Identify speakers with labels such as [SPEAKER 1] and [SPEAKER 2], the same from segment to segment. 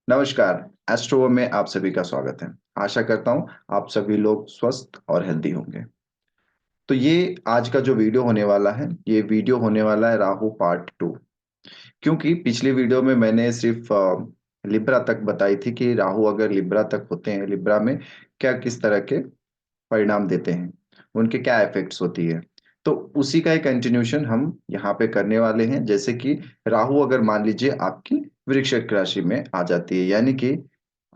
[SPEAKER 1] नमस्कार, एस्ट्रो में आप सभी का स्वागत है। आशा करता हूँ आप सभी लोग स्वस्थ और हेल्दी होंगे। तो ये आज का जो वीडियो होने वाला है, ये वीडियो होने वाला है राहु पार्ट 2। क्योंकि पिछली वीडियो में मैंने सिर्फ लिब्रा तक बताई थी कि राहु अगर लिब्रा तक होते हैं, लिब्रा में क्या किस तरह के परिणाम देते हैं, उनके क्या इफेक्ट्स होती है। तो उसी का एक कंटिन्यूशन हम यहाँ पे करने वाले हैं। जैसे कि राहु अगर मान लीजिए आपकी वृश्चिक राशि में आ जाती है, यानी कि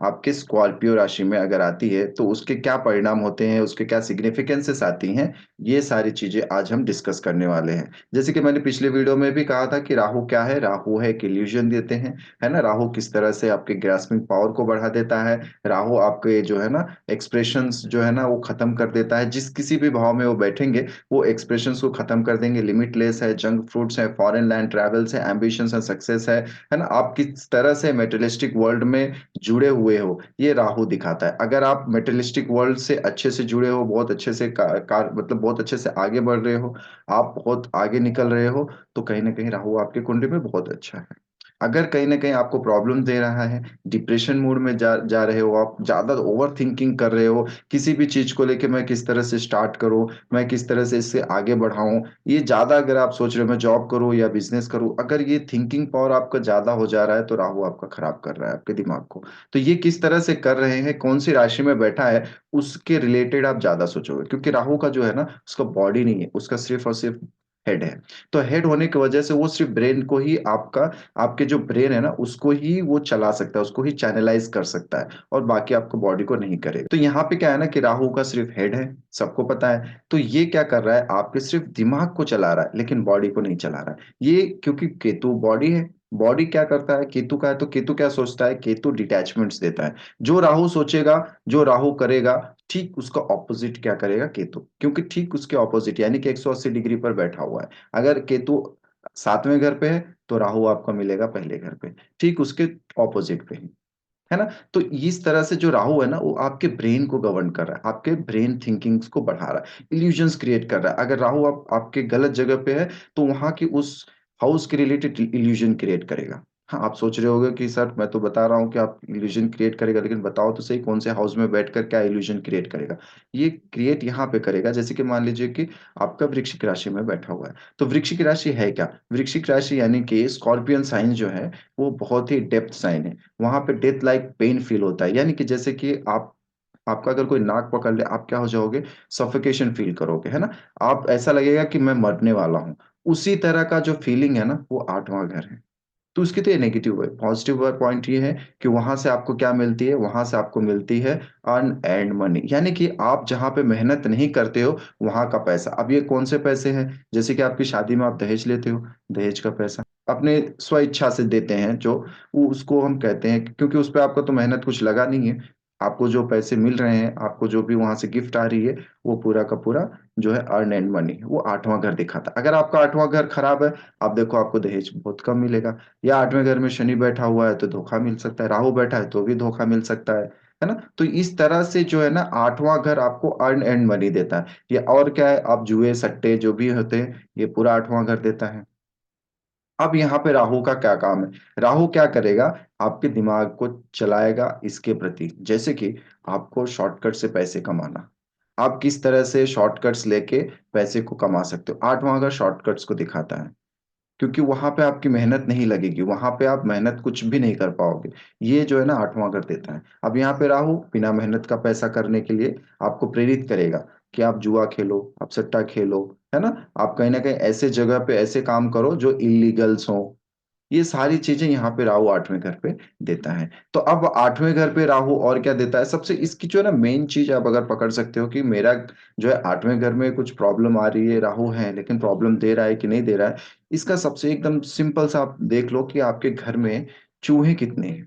[SPEAKER 1] आपके स्कॉर्पियो राशि में अगर आती है, तो उसके क्या परिणाम होते हैं, उसके क्या सिग्निफिकेंसेस आती हैं, ये सारी चीजें आज हम डिस्कस करने वाले हैं। जैसे कि मैंने पिछले वीडियो में भी कहा था कि राहु क्या है, राहु है एक इल्यूजन देते हैं, है ना। राहु किस तरह से आपके ग्रास्पिंग पावर को बढ़ा देता है, राहु आपके जो है ना एक्सप्रेशंस जो है ना वो खत्म कर देता है। जिस किसी भी भाव में वो बैठेंगे, वो एक्सप्रेशंस को खत्म कर देंगे। लिमिटलेस है, जंक फ्रूट्स है, फॉरेन लैंड ट्रेवल्स है, एम्बिशंस है, सक्सेस है ना। आप किस तरह से मेटेरियलिस्टिक वर्ल्ड में जुड़े हुए हो, ये राहु दिखाता है। अगर आप मेटेरियलिस्टिक वर्ल्ड से अच्छे से जुड़े हो, बहुत अच्छे से मतलब बहुत अच्छे से आगे बढ़ रहे हो, आप बहुत आगे निकल रहे हो, तो कहीं ना कहीं राहु आपके कुंडली में बहुत अच्छा है। अगर कहीं ना कहीं आपको प्रॉब्लम दे रहा है, डिप्रेशन मूड में जा जा रहे हो, आप ज्यादा ओवर थिंकिंग कर रहे हो किसी भी चीज को लेके, मैं किस तरह से स्टार्ट करूं, मैं किस तरह से इससे आगे बढ़ाऊं, ये ज्यादा अगर आप सोच रहे हो मैं जॉब करूं या बिजनेस करूं, अगर ये थिंकिंग पावर आपका ज्यादा हो जा रहा है, तो राहु आपका खराब कर रहा है आपके दिमाग को। तो ये किस तरह से कर रहे हैं, कौन सी राशि में बैठा है, उसके रिलेटेड आप ज्यादा सोचोगे। क्योंकि राहु का जो है ना, उसका बॉडी नहीं है, उसका सिर्फ और सिर्फ हेड है। तो हेड होने की वजह से वो सिर्फ ब्रेन को ही आपका, आपके जो ब्रेन है ना उसको ही वो चला सकता है, उसको ही चैनलाइज कर सकता है, और बाकी आपको बॉडी को नहीं करेगा। तो यहाँ पे क्या है ना कि राहु का सिर्फ हेड है, सबको पता है। तो ये क्या कर रहा है, आपके सिर्फ दिमाग को चला रहा है लेकिन बॉडी को नहीं चला रहा है। ये क्योंकि केतु बॉडी है, बॉडी क्या करता है, केतु का है। तो केतु क्या सोचता है, केतु डिटैचमेंट्स देता है। जो राहु सोचेगा, जो राहु करेगा, ठीक उसका ऑपोजिट क्या करेगा केतु, क्योंकि ठीक उसके ऑपोजिट यानी कि 180 डिग्री पर बैठा हुआ है। अगर केतु 7वें घर पे है, तो राहु आपका मिलेगा पहले घर पे, ठीक उसके ऑपोजिट पे ही, है ना। तो इस तरह से जो राहु है ना, वो आपके ब्रेन को गवर्न कर रहा है, आपके ब्रेन थिंकिंग्स को बढ़ा रहा है, इल्यूजन्स क्रिएट कर रहा है। अगर राहु आपके गलत जगह पे है, तो वहां की उस हाउस के रिलेटेड इल्यूजन क्रिएट करेगा। हाँ, आप सोच रहे होगे कि सर मैं तो बता रहा हूँ कि आप इल्यूजन क्रिएट करेगा, लेकिन बताओ तो सही कौन से हाउस में बैठकर क्या इल्यूजन क्रिएट करेगा। ये क्रिएट यहाँ पे करेगा, जैसे कि मान लीजिए कि आपका वृश्चिक राशि में बैठा हुआ है। तो वृश्चिक राशि है क्या, वृश्चिक राशि यानी कि स्कॉर्पियन साइन जो है, वो बहुत ही डेप्थ साइन है। वहां पे डेथ लाइक पेन फील होता है, यानी कि जैसे कि आप, आपका अगर कोई नाक पकड़ ले, आप क्या हो जाओगे, सफोकेशन फील करोगे, है ना। आप ऐसा लगेगा कि मैं मरने वाला हूँ। उसी तरह का जो फीलिंग है ना, वो 8वां घर है। तो उसकी तो ये नेगेटिव है। पॉजिटिव पॉइंट ये है कि वहां से आपको क्या मिलती है, वहां से आपको मिलती है अर्न एंड मनी, यानी कि आप जहां पे मेहनत नहीं करते हो, वहां का पैसा। अब ये कौन से पैसे हैं, जैसे कि आपकी शादी में आप दहेज लेते हो, दहेज का पैसा अपने स्व इच्छा से देते हैं, जो वो उसको हम कहते हैं, क्योंकि उस पर आपका तो मेहनत कुछ लगा नहीं है। आपको जो पैसे मिल रहे हैं, आपको जो भी वहां से गिफ्ट आ रही है, वो पूरा का पूरा जो है अर्न एंड मनी, वो 8वां घर दिखाता है। अगर आपका 8वां घर खराब है, आप देखो आपको दहेज बहुत कम मिलेगा। या 8वें घर में शनि बैठा हुआ है, तो धोखा मिल सकता है। राहु बैठा है तो भी धोखा मिल सकता है ना। तो इस तरह से जो है ना, 8वां घर आपको अर्न एंड मनी देता है। ये और क्या है, आप जुए सट्टे जो भी होते हैं, ये पूरा 8वां घर देता है। अब यहाँ पे राहु का क्या काम है, राहु क्या करेगा, आपके दिमाग को चलाएगा इसके प्रति। जैसे कि आपको शॉर्टकट से पैसे कमाना, आप किस तरह से शॉर्टकट्स लेके पैसे को कमा सकते हो, 8वां घर शॉर्टकट्स को दिखाता है। क्योंकि वहां पे आपकी मेहनत नहीं लगेगी, वहां पे आप मेहनत कुछ भी नहीं कर पाओगे। ये जो है ना 8वां घर देता है। अब यहाँ पे राहु बिना मेहनत का पैसा करने के लिए आपको प्रेरित करेगा कि आप जुआ खेलो, आप सट्टा खेलो, है ना। आप कहीं ना कहीं ऐसे जगह पे ऐसे काम करो जो इलीगल्स हो। ये सारी चीजें यहाँ पे राहु 8वें घर पे देता है। तो अब 8वें घर पे राहु और क्या देता है, सबसे इसकी जो है ना मेन चीज आप अगर पकड़ सकते हो कि मेरा जो है 8वें घर में कुछ प्रॉब्लम आ रही है, राहु है लेकिन प्रॉब्लम दे रहा है कि नहीं दे रहा है। इसका सबसे एकदम सिंपल सा आप देख लो कि आपके घर में चूहे कितने हैं।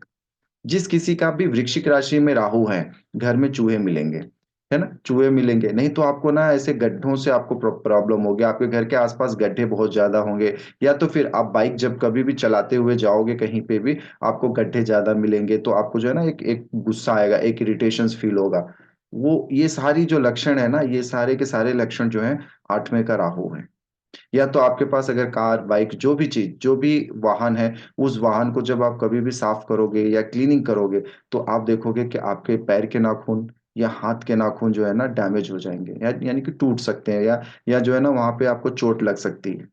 [SPEAKER 1] जिस किसी का भी वृश्चिक राशि में राहु है, घर में चूहे मिलेंगे, है ना। चूहे मिलेंगे, नहीं तो आपको ना ऐसे गड्ढों से आपको प्रॉब्लम होगी, आपके घर के आसपास गड्ढे बहुत ज्यादा होंगे। या तो फिर आप बाइक जब कभी भी चलाते हुए जाओगे कहीं पे भी, आपको गड्ढे ज्यादा मिलेंगे, तो आपको जो है ना एक एक गुस्सा आएगा, एक इरिटेशन फील होगा। वो ये सारी जो लक्षण है ना, ये सारे के सारे लक्षण जो है 8वें का राहु है। या तो आपके पास अगर कार, बाइक, जो भी चीज, जो भी वाहन है, उस वाहन को जब आप कभी भी साफ करोगे या क्लीनिंग करोगे, तो आप देखोगे कि आपके पैर के नाखून या हाथ के नाखून जो है ना डैमेज हो जाएंगे, या यानी कि टूट सकते हैं, या जो है ना वहां पे आपको चोट लग सकती है।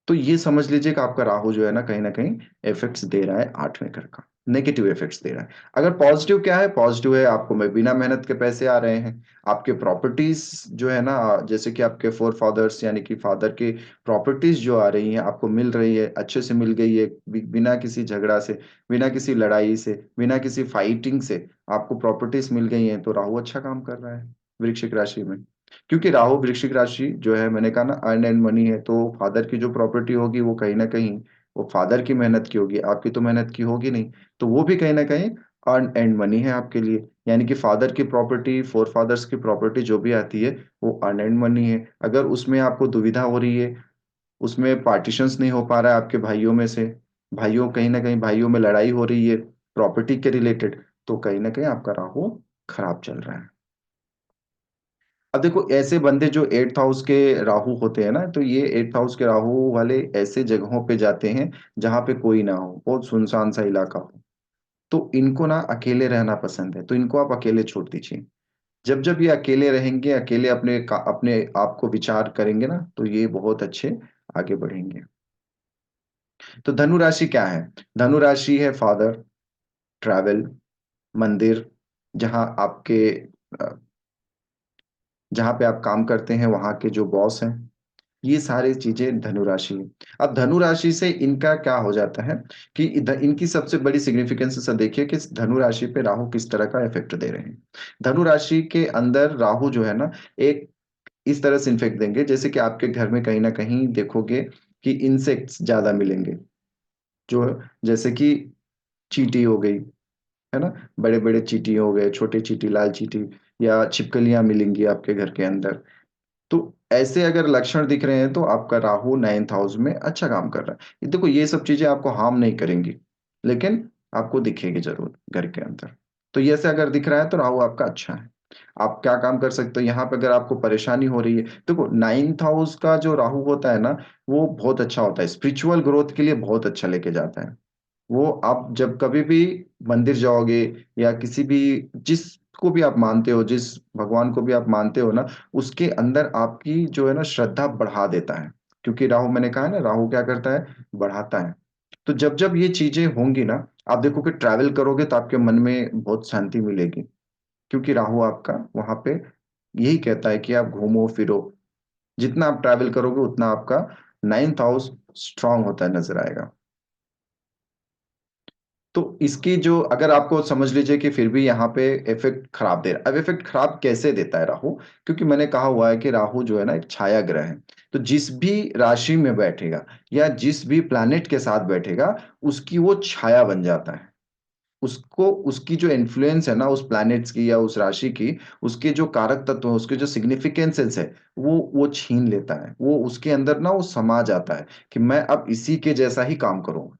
[SPEAKER 1] तो ये समझ लीजिए कि आपका राहु जो है ना कहीं इफेक्ट्स दे रहा है 8वें घर का, नेगेटिव इफेक्ट्स दे रहा है। अगर पॉजिटिव क्या है, पॉजिटिव है आपको में बिना मेहनत के पैसे आ रहे हैं, आपके प्रॉपर्टीज जो है ना, जैसे कि आपके फोर फादर्स यानी कि फादर की प्रॉपर्टीज जो आ रही हैं आपको मिल रही है, अच्छे से मिल गई है, बिना किसी झगड़ा से, बिना किसी लड़ाई से, बिना किसी फाइटिंग से आपको प्रॉपर्टीज मिल गई हैं, तो राहु अच्छा काम कर रहा है वृश्चिक राशि में। क्योंकि राहु वृश्चिक राशि जो है, मैंने कहा ना अर्न एंड मनी है, तो फादर की जो प्रॉपर्टी होगी वो कहीं ना कहीं वो फादर की मेहनत की होगी, आपकी तो मेहनत की होगी नहीं। तो वो भी कहीं ना कहीं अर्न एंड मनी है आपके लिए, यानी कि फादर की प्रॉपर्टी, फोर फादर्स की प्रॉपर्टी जो भी आती है वो अर्न एंड मनी है। अगर उसमें आपको दुविधा हो रही है, उसमें पार्टीशंस नहीं हो पा रहा है आपके भाइयों में से, भाइयों कहीं ना कहीं भाइयों में लड़ाई हो रही है प्रॉपर्टी के रिलेटेड, तो कहीं ना कहीं आपका राहु खराब चल रहा है। अब देखो ऐसे बंदे जो एट्थ हाउस के राहु होते हैं ना, तो ये एट्थ हाउस के राहु वाले ऐसे जगहों पे जाते हैं जहां पे कोई ना हो, बहुत सुनसान सा इलाका हो, तो इनको ना अकेले रहना पसंद है, तो इनको आप अकेले छोड़ दीजिए। जब जब ये अकेले रहेंगे, अकेले अपने आप को विचार करेंगे ना, तो ये बहुत अच्छे आगे बढ़ेंगे। तो धनु राशि क्या है? धनु राशि है फादर, ट्रैवल, मंदिर, जहाँ आपके जहाँ पे आप काम करते हैं वहां के जो बॉस हैं, ये सारी चीजें धनु राशि है। अब धनु राशि से इनका क्या हो जाता है कि इनकी सबसे बड़ी सिग्निफिकेंस से देखिए कि धनु राशि पे राहु किस तरह का इफेक्ट दे रहे हैं। धनु राशि के अंदर राहु जो है ना, एक इस तरह से इन्फेक्ट देंगे जैसे कि आपके घर में कहीं ना कहीं देखोगे कि इंसेक्ट्स ज्यादा मिलेंगे, जो जैसे कि चींटी हो गई, है ना, बड़े बड़े चींटी हो गए, छोटे चींटी, लाल चींटी, या छिपकलियां मिलेंगी आपके घर के अंदर। तो ऐसे अगर लक्षण दिख रहे हैं तो आपका राहु 9th हाउस में अच्छा काम कर रहा है। ये देखो ये सब चीजें आपको हार्म नहीं करेंगी, लेकिन आपको दिखेगी जरूर घर के अंदर। तो ये ऐसे अगर दिख रहा है तो राहु आपका अच्छा है। आप क्या काम कर सकते हो यहाँ पे, अगर आपको परेशानी हो रही है, देखो 9th हाउस का जो राहु होता है ना, वो बहुत अच्छा होता है, स्पिरिचुअल ग्रोथ के लिए बहुत अच्छा लेके जाता है। वो आप जब कभी भी मंदिर जाओगे या किसी भी, जिसको भी आप मानते हो, जिस भगवान को भी आप मानते हो ना, उसके अंदर आपकी जो है ना श्रद्धा बढ़ा देता है। क्योंकि राहु, मैंने कहा है ना, राहु क्या करता है, बढ़ाता है। तो जब जब ये चीजें होंगी ना, आप देखो कि ट्रैवल करोगे तो आपके मन में बहुत शांति मिलेगी, क्योंकि राहु आपका वहां पे यही कहता है कि आप घूमो फिरो। जितना आप ट्रैवल करोगे उतना आपका 9th हाउस स्ट्रांग होता है नजर आएगा। तो इसकी जो, अगर आपको समझ लीजिए कि फिर भी यहाँ पे इफेक्ट खराब दे रहा है, अब इफेक्ट खराब कैसे देता है राहु? क्योंकि मैंने कहा हुआ है कि राहु जो है ना एक छाया ग्रह है, तो जिस भी राशि में बैठेगा या जिस भी प्लैनेट के साथ बैठेगा, उसकी वो छाया बन जाता है। उसको, उसकी जो इन्फ्लुएंस है ना उस प्लैनेट्स की या उस राशि की, उसके जो कारक तत्व है, उसके जो सिग्निफिकेंसेस है, वो छीन लेता है, वो उसके अंदर ना वो समा जाता है कि मैं अब इसी के जैसा ही काम करूंगा।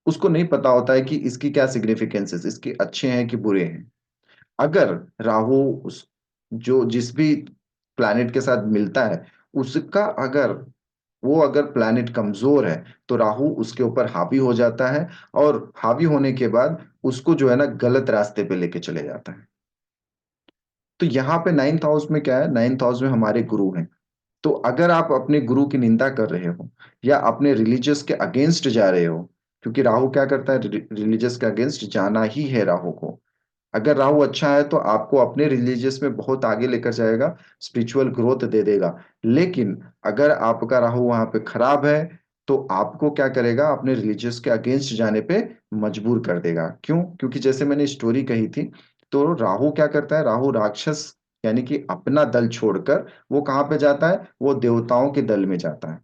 [SPEAKER 1] उसको नहीं पता होता है कि इसकी क्या सिग्निफिकेंसेस, इसके अच्छे हैं कि बुरे हैं। अगर राहु उस, जो जिस भी प्लैनेट के साथ मिलता है, उसका अगर, वो अगर प्लैनेट कमजोर है, तो राहु उसके ऊपर हावी हो जाता है, और हावी होने के बाद उसको जो है ना गलत रास्ते पे लेके चले जाता है। तो यहाँ पे 9th हाउस में क्या है, 9th हाउस में हमारे गुरु हैं। तो अगर आप अपने गुरु की निंदा कर रहे हो या अपने रिलीजियस के अगेंस्ट जा रहे हो, क्योंकि राहु क्या करता है, रिलीजियस के अगेंस्ट जाना ही है राहु को। अगर राहु अच्छा है तो आपको अपने रिलीजियस में बहुत आगे लेकर जाएगा, स्पिरिचुअल ग्रोथ दे देगा। लेकिन अगर आपका राहु वहां पे खराब है, तो आपको क्या करेगा, अपने रिलीजियस के अगेंस्ट जाने पे मजबूर कर देगा। क्यों? क्योंकि जैसे मैंने स्टोरी कही थी, तो राहु क्या करता है, राहु राक्षस यानी कि अपना दल छोड़कर वो कहाँ पे जाता है, वो देवताओं के दल में जाता है।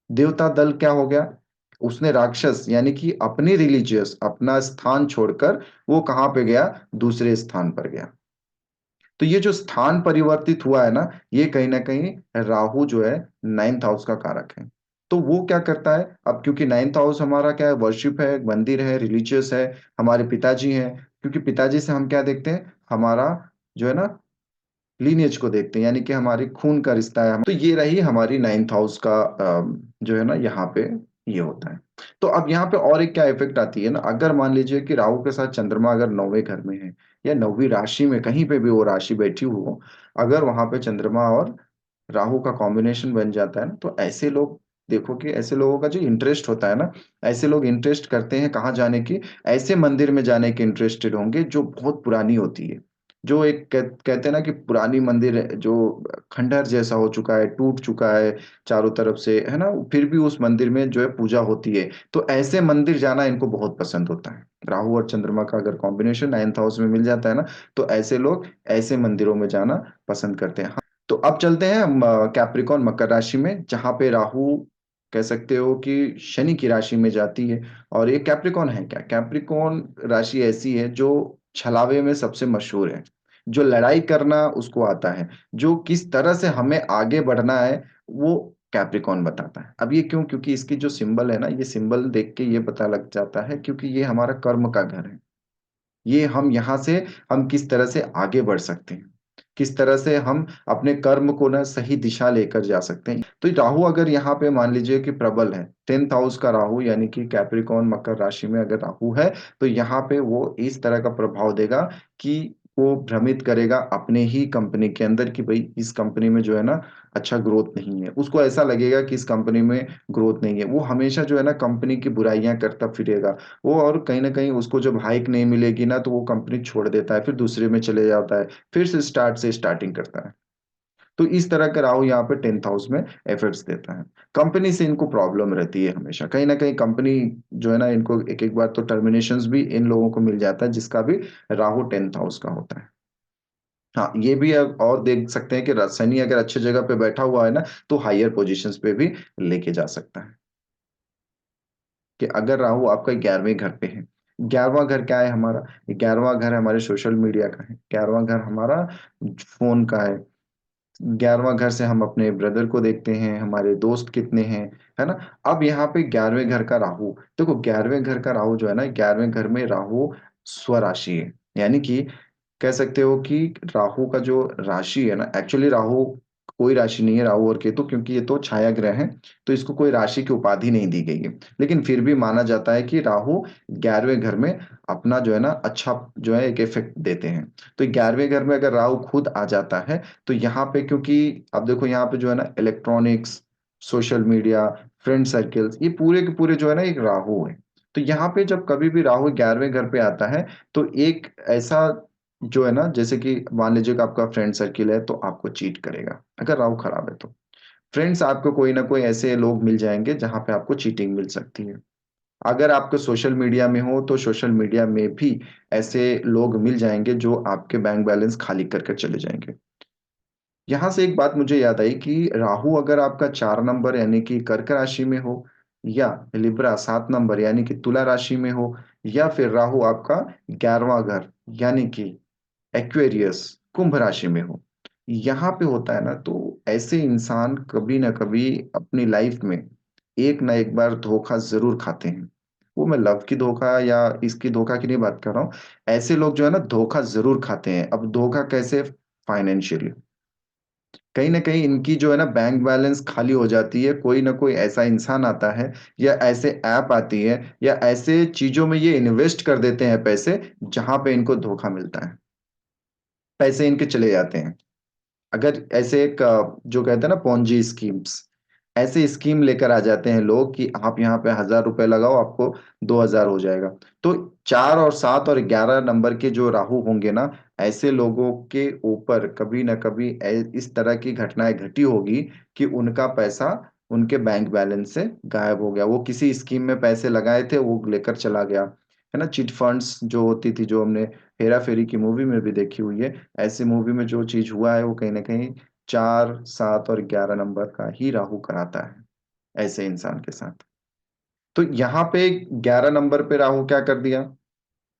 [SPEAKER 1] देवता दल क्या हो गया, उसने राक्षस यानी कि अपनी रिलीजियस अपना स्थान छोड़कर वो कहाँ पे गया, दूसरे स्थान पर गया। तो ये जो स्थान परिवर्तित हुआ है ना, ये कहीं ना कहीं राहु जो है 9th हाउस का कारक है। तो वो क्या करता है, अब क्योंकि 9th हाउस हमारा क्या है, वर्शिप है, मंदिर है, रिलीजियस है, हमारे पिताजी हैं। क्योंकि पिताजी से हम क्या देखते हैं, हमारा जो है ना लीनिएज को देखते हैं, यानी कि हमारी खून का रिश्ता है। तो ये रही हमारी 9th हाउस का जो है ना यहाँ पे ये होता है। तो अब यहाँ पे और एक क्या इफेक्ट आती है ना, अगर मान लीजिए कि राहु के साथ चंद्रमा अगर 9वें घर में है या 9वीं राशि में कहीं पे भी वो राशि बैठी हो, अगर वहां पे चंद्रमा और राहु का कॉम्बिनेशन बन जाता है ना, तो ऐसे लोग देखो कि ऐसे लोगों का जो इंटरेस्ट होता है ना, ऐसे लोग इंटरेस्ट करते हैं कहाँ जाने की, ऐसे मंदिर में जाने के इंटरेस्टेड होंगे जो बहुत पुरानी होती है, जो एक कहते हैं ना कि पुरानी मंदिर है, जो खंडहर जैसा हो चुका है, टूट चुका है चारों तरफ से, है ना, फिर भी उस मंदिर में जो है पूजा होती है। तो ऐसे मंदिर जाना इनको बहुत पसंद होता है। राहु और चंद्रमा का अगर कॉम्बिनेशन 9th हाउस में मिल जाता है ना, तो ऐसे लोग ऐसे मंदिरों में जाना पसंद करते हैं। तो अब चलते हैं हम कैप्रिकॉन मकर राशि में, जहां पे राहु कह सकते हो कि शनि की राशि में जाती है। और ये कैप्रिकॉन है क्या, कैप्रिकॉन राशि ऐसी है जो छलावे में सबसे मशहूर है, जो लड़ाई करना उसको आता है, जो किस तरह से हमें आगे बढ़ना है वो कैप्रिकॉन बताता है। अब ये क्यों, क्योंकि इसकी जो सिंबल है ना, ये सिंबल देख के ये पता लग जाता है, क्योंकि ये हमारा कर्म का घर है। ये हम यहाँ से हम किस तरह से आगे बढ़ सकते हैं, किस तरह से हम अपने कर्म को ना सही दिशा लेकर जा सकते हैं। तो राहु अगर यहाँ पे मान लीजिए कि प्रबल है, 10th हाउस का राहु, यानी कि कैप्रिकॉन मकर राशि में अगर राहु है, तो यहाँ पे वो इस तरह का प्रभाव देगा कि वो भ्रमित करेगा अपने ही कंपनी के अंदर कि भाई इस कंपनी में जो है ना अच्छा ग्रोथ नहीं है। उसको ऐसा लगेगा कि इस कंपनी में ग्रोथ नहीं है, वो हमेशा जो है ना कंपनी की बुराइयां करता फिरेगा वो, और कहीं ना कहीं उसको जब हाइक नहीं मिलेगी ना, तो वो कंपनी छोड़ देता है, फिर दूसरे में चले जाता है, फिर से स्टार्टिंग करता है। तो इस तरह का राहु यहाँ पे 10th हाउस में एफर्ट्स देता है। कंपनी से इनको प्रॉब्लम रहती है हमेशा, कहीं ना कहीं कंपनी जो है ना, इनको एक एक बार तो टर्मिनेशंस भी इन लोगों को मिल जाता है, जिसका भी राहु 10th हाउस का होता है। हाँ, ये भी अब और देख सकते हैं कि शनि अगर अच्छी जगह पे बैठा हुआ है ना, तो हायर पोजीशंस पे भी लेके जा सकता है। कि अगर राहु आपका 11वें घर पे है, 11वां घर क्या है हमारा, 11वां घर हमारे सोशल मीडिया का है, 11वां घर हमारा फोन का है, 11वां घर से हम अपने ब्रदर को देखते हैं, हमारे दोस्त कितने हैं, है ना। अब यहाँ पे 11वें घर का राहु, देखो 11वें घर का राहु जो है ना, 11वें घर में राहु स्वराशि है, यानी कि कह सकते हो कि राहु का जो राशि है ना, एक्चुअली राहु कोई राशि नहीं है, राहु और केतु, क्योंकि ये तो छाया ग्रह हैं, तो इसको कोई राशि की उपाधि नहीं दी गई है। लेकिन फिर भी माना जाता है कि राहु 11वें घर में अपना जो है ना अच्छा जो है एक इफेक्ट देते हैं। तो 11वें घर में अगर राहु खुद आ जाता है, तो यहाँ पे क्योंकि अब देखो यहाँ पे जो है ना electronics, social media, friend circles, ये पूरे के पूरे जो है ना एक राहु है। तो यहाँ पे जब कभी भी राहु 11वें घर पे आता है, तो एक ऐसा जो है ना, जैसे कि मान लीजिए कि आपका फ्रेंड सर्किल है, तो आपको चीट करेगा अगर राहु खराब है तो। फ्रेंड्स आपको कोई ना कोई ऐसे लोग मिल जाएंगे जहां पे आपको चीटिंग मिल सकती है। अगर आपके सोशल मीडिया में हो, तो सोशल मीडिया में भी ऐसे लोग मिल जाएंगे जो आपके बैंक बैलेंस खाली करके चले जाएंगे। यहाँ से एक बात मुझे याद आई कि राहु अगर आपका 4 नंबर यानी कि कर्क राशि में हो, या लिब्रा 7 नंबर यानी कि तुला राशि में हो, या फिर राहु आपका 11वां घर यानी कि एक्वेरियस कुंभ राशि में हो, यहाँ पे होता है ना, तो ऐसे इंसान कभी ना कभी अपनी लाइफ में एक ना एक बार धोखा जरूर खाते हैं। वो मैं लव की धोखा या इसकी धोखा की नहीं बात कर रहा हूँ, ऐसे लोग जो है ना धोखा जरूर खाते हैं। अब धोखा कैसे, फाइनेंशियली, कहीं ना कहीं इनकी जो है ना बैंक बैलेंस खाली हो जाती है, कोई ना कोई ऐसा इंसान आता है, या ऐसे ऐप आती है, या ऐसे चीजों में ये इन्वेस्ट कर देते हैं पैसे, जहां पे इनको धोखा मिलता है, पैसे इनके चले जाते हैं। अगर ऐसे एक जो कहते हैं ना पोंजी स्कीम्स, ऐसे स्कीम लेकर आ जाते हैं लोग कि आप यहाँ पे 1,000 रुपए लगाओ, आपको 2,000 हो जाएगा। तो 4 और 7 और 11 नंबर के जो राहु होंगे ना, ऐसे लोगों के ऊपर कभी ना कभी इस तरह की घटनाएं घटी होगी कि उनका पैसा उनके बैंक बैलेंस से गायब हो गया। वो किसी स्कीम में पैसे लगाए थे, वो लेकर चला गया, है ना। चिट फंड्स जो होती थी, जो हमने हेरा फेरी की मूवी में भी देखी हुई है, ऐसी मूवी में जो चीज हुआ है वो कहीं ना कहीं 4, 7 और 11 नंबर का ही राहु कराता है ऐसे इंसान के साथ। तो यहाँ पे 11 नंबर पे राहु क्या कर दिया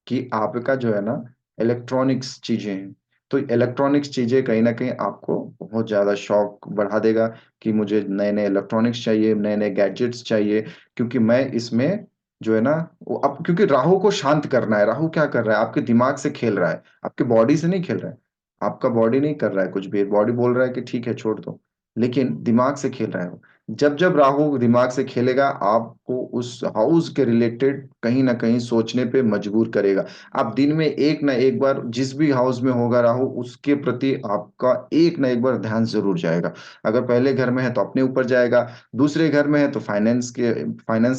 [SPEAKER 1] कि आपका जो है ना इलेक्ट्रॉनिक्स चीजें हैं, तो इलेक्ट्रॉनिक्स चीजें कहीं ना कहीं आपको बहुत ज्यादा शौक बढ़ा देगा कि मुझे नए नए इलेक्ट्रॉनिक्स चाहिए, नए नए गैजेट्स चाहिए, क्योंकि मैं इसमें जो है ना, वो अब क्योंकि राहु को शांत करना है। राहु क्या कर रहा है, आपके दिमाग से खेल रहा है, आपके बॉडी से नहीं खेल रहा है। आपका बॉडी नहीं कर रहा है कुछ भी, बॉडी बोल रहा है कि ठीक है छोड़ दो, लेकिन दिमाग से खेल रहा है वो। जब जब राहु दिमाग से खेलेगा, आपको उस हाउस के रिलेटेड कहीं ना कहीं सोचने पे मजबूर करेगा। आप दिन में एक ना एक बार जिस भी हाउस में होगा राहु, उसके प्रति आपका एक ना एक बार ध्यान जरूर जाएगा। अगर पहले घर में है तो अपने ऊपर जाएगा, दूसरे घर में है तो फाइनेंस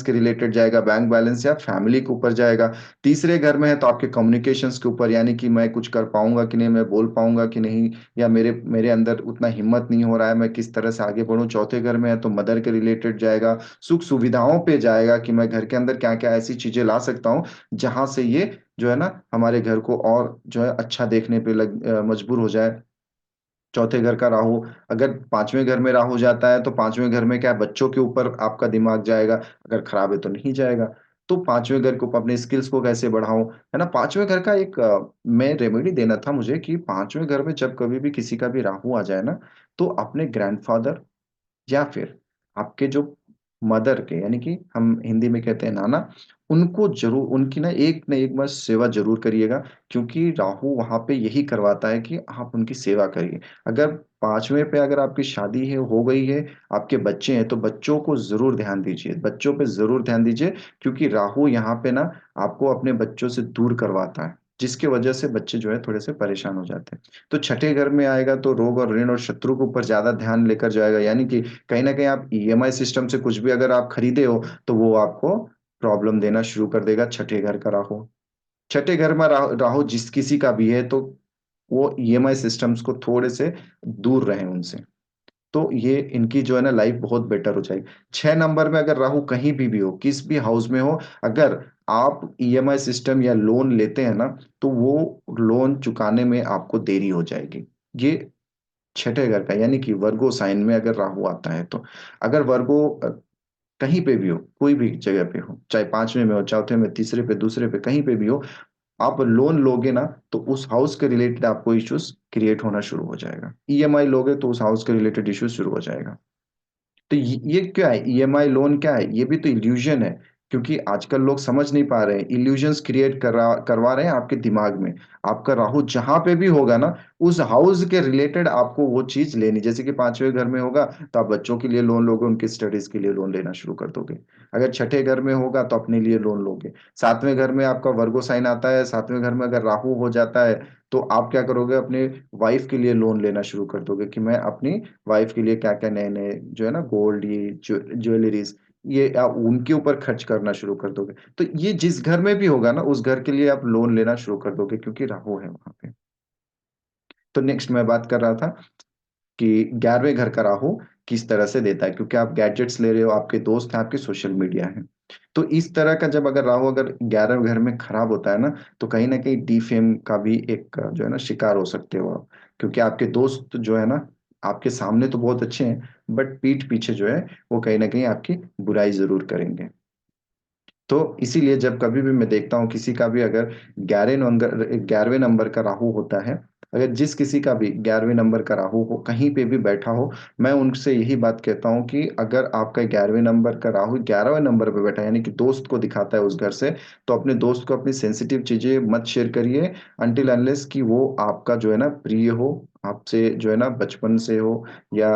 [SPEAKER 1] के रिलेटेड जाएगा, बैंक बैलेंस या फैमिली के ऊपर जाएगा, तीसरे घर में है तो आपके कम्युनिकेशंस के ऊपर, यानी कि मैं कुछ कर पाऊंगा कि नहीं, मैं बोल पाऊंगा कि नहीं, या मेरे मेरे अंदर उतना हिम्मत नहीं हो रहा है, मैं किस तरह से आगे बढ़ूं। चौथे घर में है तो मदर के रिलेटेड जाएगा, सुख सुविधाओं पे जाएगा कि मैं घर के अंदर क्या क्या ऐसी चीजें ला सकता हूँ जहां से ये जो है ना हमारे घर को और जो है अच्छा देखने पे मजबूर हो जाए। चौथे घर का राहु अगर पांचवें घर में राहु जाता है तो पांचवें घर में क्या है, बच्चों के ऊपर आपका दिमाग जाएगा, अगर खराब है तो नहीं जाएगा। तो पांचवें घर को अपने स्किल्स को कैसे बढ़ाऊं, है ना। पांचवें घर का एक मैं रेमेडी देना था मुझे कि पांचवें घर में जब कभी भी किसी का भी राहु आ जाए ना, तो अपने ग्रैंडफादर या फिर आपके जो मदर के, यानी कि हम हिंदी में कहते हैं नाना, उनको जरूर, उनकी ना एक बार सेवा जरूर करिएगा। क्योंकि राहु वहां पे यही करवाता है कि आप उनकी सेवा करिए। अगर पांचवें पे अगर आपकी शादी है, हो गई है, आपके बच्चे हैं, तो बच्चों को जरूर ध्यान दीजिए, बच्चों पे जरूर ध्यान दीजिए। क्योंकि राहु यहाँ पे ना आपको अपने बच्चों से दूर करवाता है, जिसकी वजह से बच्चे जो है थोड़े से परेशान हो जाते हैं। तो छठे घर में आएगा तो रोग और ऋण और शत्रु के ऊपर ज्यादा ध्यान लेकर जाएगा, यानी कि कहीं ना कहीं आप ईएमआई सिस्टम से कुछ भी अगर आप खरीदे हो तो वो आपको प्रॉब्लम देना शुरू कर देगा, छठे घर का राहु। छठे घर में राहु जिस किसी का भी है तो वो ईएमआई सिस्टम्स को थोड़े से दूर रहें उनसे। तो ये इनकी जो है ना लाइफ बहुत बेटर हो जाएगी। 6 नंबर में अगर राहु कहीं भी हो, किस भी हाउस में हो, अगर आप ईएमआई सिस्टम या लोन लेते हैं ना, तो वो लोन चुकाने में आपको देरी हो जाएगी। ये छठे घर का, यानी कि वर्गो साइन में अगर राहु आता है तो, अगर वर्गो कहीं पे भी हो, कोई भी जगह पे हो, चाहे पांचवें में हो, चौथे में, तीसरे पे, दूसरे पे, कहीं पे भी हो, आप लोन लोगे ना तो उस हाउस के रिलेटेड आपको इश्यूज क्रिएट होना शुरू हो जाएगा। ईएमआई लोगे तो उस हाउस के रिलेटेड इश्यूज शुरू हो जाएगा। तो ये क्या है, ईएमआई लोन क्या है, ये भी तो इल्यूजन है। क्योंकि आजकल लोग समझ नहीं पा रहे हैं, इल्यूजन्स क्रिएट करवा रहे हैं आपके दिमाग में। आपका राहु जहां पे भी होगा ना, उस हाउस के रिलेटेड आपको वो चीज लेनी, जैसे कि पांचवें घर में होगा तो आप बच्चों के लिए लोन लोगे, उनकी स्टडीज के लिए लोन लेना शुरू कर दोगे। अगर छठे घर में होगा तो अपने लिए लोन लोगे। सातवें घर में आपका वर्गो साइन आता है, सातवें घर में अगर राहु हो जाता है तो आप क्या करोगे, अपने वाइफ के लिए लोन लेना शुरू कर दोगे कि मैं अपनी वाइफ के लिए क्या क्या नए नए जो है ना गोल्ड, ये ज्वेलरीज, ये आप उनके ऊपर खर्च करना शुरू कर दोगे। तो ये जिस घर में भी होगा ना, उस घर के लिए आप लोन लेना शुरू कर दोगे, क्योंकि राहु है वहां पे। तो नेक्स्ट मैं बात कर रहा था कि 11वें घर का राहु किस तरह से देता है, क्योंकि आप गैजेट्स ले रहे हो, आपके दोस्त हैं, आपके सोशल मीडिया है। तो इस तरह का जब अगर राहु अगर 11वें घर में खराब होता है ना, तो कहीं ना कहीं डीफेम का भी एक जो है ना शिकार हो सकते हो आप। क्योंकि आपके दोस्त जो है ना, आपके सामने तो बहुत अच्छे हैं, बट पीठ पीछे जो है वो कहीं ना कहीं आपकी बुराई जरूर करेंगे। तो इसीलिए जब कभी भी मैं देखता हूँ किसी का भी अगर 11वें नंबर का राहु होता है, अगर जिस किसी का भी 11वें नंबर का राहु हो, कहीं पे भी बैठा हो, मैं उनसे यही बात कहता हूँ कि अगर आपका 11वें नंबर का राहु 11वें नंबर पे बैठा है, यानी कि दोस्त को दिखाता है उस घर से, तो अपने दोस्त को अपनी सेंसिटिव चीजें मत शेयर करिए, अनटिल अनलेस कि वो आपका जो है ना प्रिय हो, आपसे जो है ना बचपन से हो, या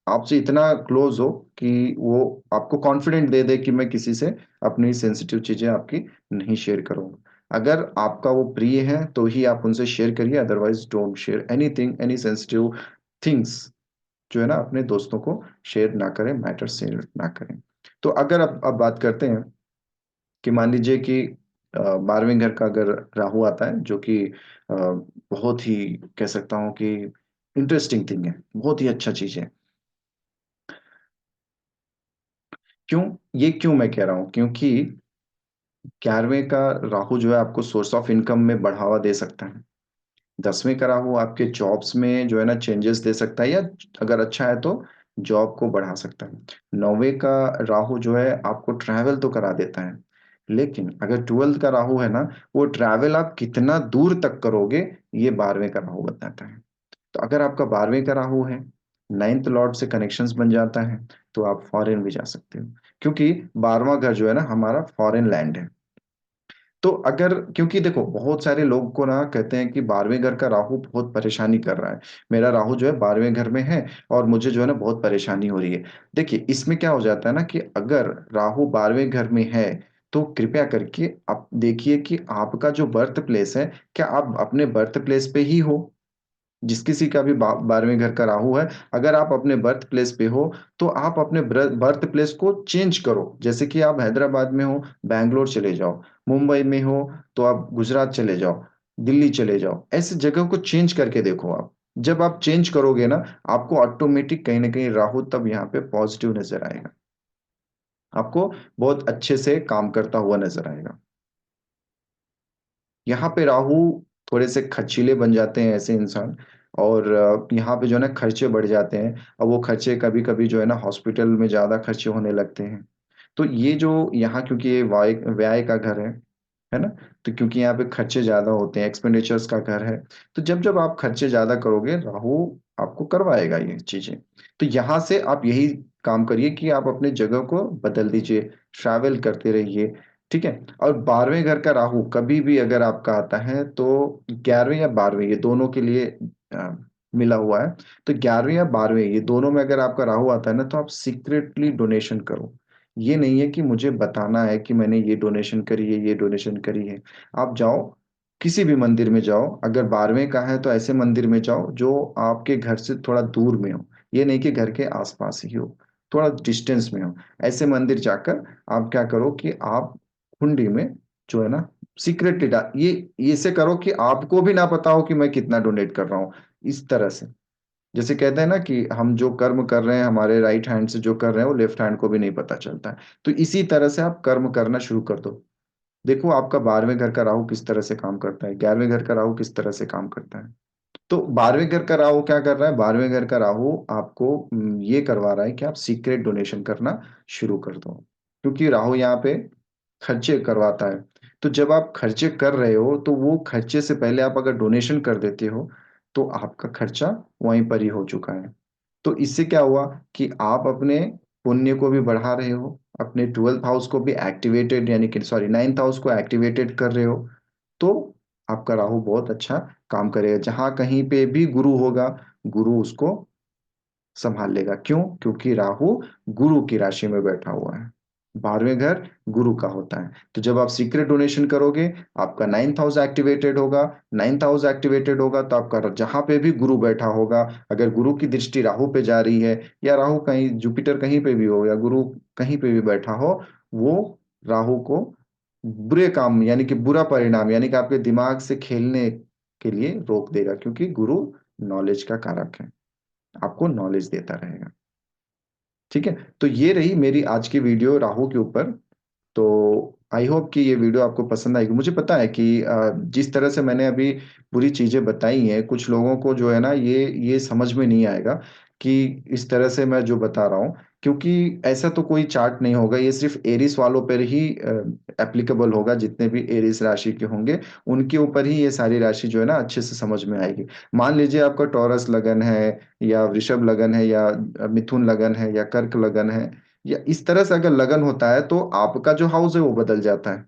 [SPEAKER 1] आपसे इतना क्लोज हो कि वो आपको कॉन्फिडेंट दे दे कि मैं किसी से अपनी सेंसिटिव चीजें आपकी नहीं शेयर करूंगा। अगर आपका वो प्रिय है तो ही आप उनसे शेयर करिए, otherwise don't share anything, any sensitive things जो है ना अपने दोस्तों को शेयर ना करें, मैटर शेयर ना करें। तो अगर अब बात करते हैं कि मान लीजिए कि 12वें घर का अगर राहु आता है, जो कि बहुत ही कह सकता हूँ कि इंटरेस्टिंग थिंग है, बहुत ही अच्छा चीज है। क्यों, ये क्यों मैं कह रहा हूँ, क्योंकि 11वें का राहु जो है आपको सोर्स ऑफ इनकम में बढ़ावा दे सकता है। 10वें का राहु आपके जॉब्स में जो है ना चेंजेस दे सकता है, या अगर अच्छा है तो जॉब को बढ़ा सकता है। 9वें का राहु जो है आपको ट्रैवल तो करा देता है, लेकिन अगर 12th का राहु है ना, वो ट्रैवल आप कितना दूर तक करोगे, ये 12वें का राहु बताता है। तो अगर आपका 12वें का राहु है, नाइन्थ लॉर्ड से कनेक्शंस बन जाता है, तो आप फॉरेन भी जा सकते हो। क्योंकि 12वां घर जो है ना हमारा फॉरेन लैंड है। तो अगर क्योंकि देखो बहुत सारे लोग को ना कहते हैं कि 12वें घर का राहु बहुत परेशानी कर रहा है। मेरा राहु जो है 12वें घर में है और मुझे जो है ना बहुत परेशानी हो रही है। देखिए इसमें क्या हो जाता है ना कि अगर राहु 12वें घर में है, तो कृपया करके आप देखिए कि आपका जो बर्थ प्लेस है, क्या आप अपने बर्थ प्लेस पे ही हो? जिस किसी का भी 12वें घर का राहु है, अगर आप अपने बर्थ प्लेस पे हो, तो आप अपने बर्थ प्लेस को चेंज करो। जैसे कि आप हैदराबाद में हो, बैंगलोर चले जाओ, मुंबई में हो, तो आप गुजरात चले जाओ, दिल्ली चले जाओ। ऐसी जगह को चेंज करके देखो आप। जब आप चेंज करोगे ना, आपको ऑटोमेटिक कहीं न कहीं राहु तब यहाँ पे पॉज़िटिव नज़र आएगा। आपको बहुत अच्छे से काम करता हुआ नज़र आएगा। यहाँ पे राहु थोड़े से खर्चीले बन जाते हैं ऐसे इंसान और यहाँ पे जो है ना खर्चे बढ़ जाते हैं। अब वो खर्चे कभी-कभी जो है ना हॉस्पिटल में ज़्यादा खर्चे होने लगते हैं। तो ये जो यहाँ क्योंकि ये वाय व्यय का घर है ना? तो क्योंकि यहाँ पे खर्चे ज़्यादा होते हैं, एक्सपेंडिचर्स का घर है, तो जब-जब आप खर्चे ज़्यादा करोगे, राहु आपको करवाएगा ये चीज़ें। तो यहाँ से आप यही काम करिए कि आप अपने जगह को बदल दीजिए, ट्रैवल करते रहिए, ठीक है? और 12वें घर का राहु कभी भी अगर आपका आता है, तो 11वें या 12वें ये दोनों के लिए अ, मिला हुआ है। तो 11वें या 12वें ये दोनों में अगर आपका राहु आता है ना, तो आप सीक्रेटली डोनेशन करो। ये नहीं है कि मुझे बताना है कि मैंने ये डोनेशन करी है, ये डोनेशन करी है। आप जाओ, किसी भी मंदिर में जाओ, अगर 12वें का है तो ऐसे मंदिर में जाओ जो आपके घर से थोड़ा दूर में हो। ये नहीं कि घर के आस-पास ही हो, थोड़ा डिस्टेंस में हो। ऐसे मंदिर जाकर आप क्या करो कि आप हुंडी में जो है ना सीक्रेटली ये ऐसे करो कि आपको भी ना पता हो कि मैं कितना डोनेट कर रहा हूँ, इस तरह से। जैसे कहते हैं ना कि हम जो कर्म कर रहे हैं, हमारे राइट हैंड से जो कर रहे हैं, वो लेफ्ट हैंड को भी नहीं पता चलता है। तो इसी तरह से आप कर्म करना शुरू कर दो। देखो आपका 12वें घर का राहु किस तरह से काम करता है, 11वें घर का राहु किस तरह से काम करता है। तो 12वें घर का राहु क्या कर रहा है? 12वें घर का राहु आपको ये करवा रहा है कि आप सीक्रेट डोनेशन करना शुरू कर दो। क्योंकि राहु यहाँ पे खर्चे करवाता है। तो जब आप खर्चे कर रहे हो, तो वो खर्चे से पहले आप अगर डोनेशन कर देते हो, तो आपका खर्चा वहीं पर ही हो चुका है। तो इससे क्या हुआ कि आप अपने पुण्य को भी बढ़ा रहे हो, अपने 12th हाउस को भी एक्टिवेटेड यानी कि सॉरी 9th हाउस को एक्टिवेटेड कर रहे हो, तो आपका राहु बहुत अच्छा काम करेगा। जहाँ कहीं पे भी गुरु होगा, गुरु उसको सँभाल लेगा। क्यों? क्योंकि राहु गुरु की राशि में बैठा हुआ है। 12वें घर गुरु का होता है। तो जब आप सीक्रेट डोनेशन करोगे, आपका 9th हाउस एक्टिवेटेड होगा, 9th हाउस एक्टिवेटेड होगा तो आपका जहाँ पे भी गुरु बैठा होगा, अगर गुरु की दृष्टि राहु पे जा रही है या राहु कहीं जुपिटर कहीं पे भी हो या गुरु कहीं पे भी बैठा हो, वो राहु को बुरे काम यानी कि बुरा परिणाम यानी कि आपके दिमाग से खेलने के लिए रोक देगा क्योंकि गुरु नॉलेज का कारक है। आपको नॉलेज देता रहेगा। ठीक है? तो ये रही मेरी आज की वीडियो राहु के ऊपर। तो आई होप कि ये वीडियो आपको पसंद आएगी। मुझे पता है कि जिस तरह से मैंने अभी पूरी चीज़ें बताई हैं, कुछ लोगों को जो है ना ये समझ में नहीं आएगा कि इस तरह से मैं जो बता रहा हूँ, क्योंकि ऐसा तो कोई चार्ट नहीं होगा, ये सिर्फ़ एरीज़ वालों पर ही एप्लीकेबल होगा, जितने भी एरीज़ राशि के होंगे, उनके ऊपर ही ये सारी राशि जो है ना अच्छे से समझ में आएगी। मान लीजिए आपका टॉरस लगन है या वृषभ लगन है या मिथुन लगन है या कर्क लगन है या इस तरह से अगर लगन होता है तो आपका जो हाउस है वो बदल जाता है।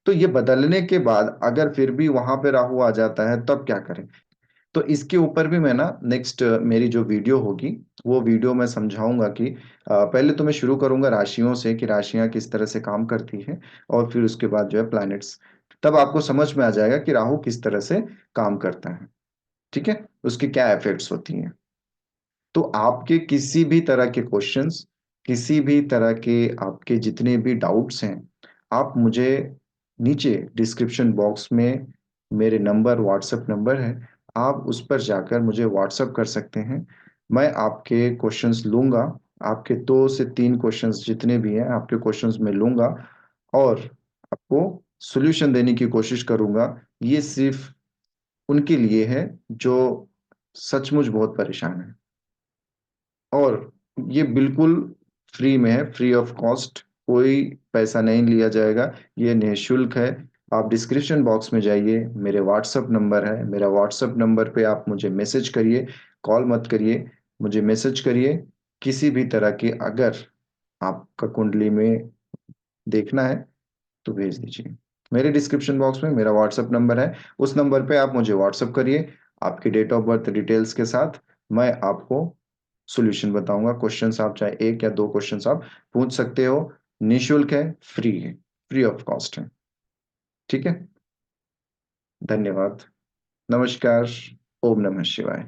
[SPEAKER 1] तो ये बदलने के बाद अगर फिर भी वहाँ पे राहु आ जाता है तब क्या करें? तो इसके ऊपर भी मैं ना नेक्स्ट मेरी जो वीडियो होगी, वो वीडियो मैं समझाऊँगा कि पहले तो मैं शुरू करूँगा राशियों से कि राशियाँ किस तरह से काम करती हैं और फिर उसके बाद जो है प्लैनेट्स। तब आपको समझ में आ जाएगा कि राहु किस तरह से काम करता है। ठीक है? उसकी क्या इफ़ेक्ट्स होती हैं। तो आपके किसी भी तरह के क्वेश्चंस, किसी भी तरह के आपके जितने भी डाउट्स हैं, आप मुझे नीचे डिस्क्रिप्शन बॉक्स में मेरे नंबर व्हाट्सएप नंबर है, आप उस पर जाकर मुझे व्हाट्सएप कर सकते हैं। मैं आपके क्वेश्चंस लूँगा, आपके 2 से 3 क्वेश्चंस जितने भी हैं, आपके क्वेश्चंस मैं लूँगा और आपको सॉल्यूशन देने की कोशिश करूँगा। ये सिर्फ़ उनके लिए है जो सचमुच बहुत परेशान हैं। और ये बिल्कुल फ्री में है, फ्री ऑफ कॉस्ट, कोई पैसा नहीं लिया जाएगा, ये निःशुल्क है। आप डिस्क्रिप्शन बॉक्स में जाइए, मेरे व्हाट्सएप नंबर है, मेरा व्हाट्सएप नंबर पे आप मुझे मैसेज करिए, कॉल मत करिए, मुझे मैसेज करिए। किसी भी तरह की अगर आपका कुंडली में देखना है, तो भेज दीजिए। मेरे डिस्क्रिप्शन बॉक्स में मेरा व्हाट्सएप नंबर है, उस नंबर पे आप मुझे व्हाट्सएप करिए आपकी डेट ऑफ बर्थ डिटेल्स के साथ। मैं आपको सॉल्यूशन बताऊंगा। क्वेश्चंस आप चाहे एक या दो क्वेश्चंस आप पूछ सकते हो। निःशुल्क है, फ्री है, फ्री ऑफ कॉस्ट है। ठीक है, धन्यवाद, नमस्कार, ओम नमः शिवाय।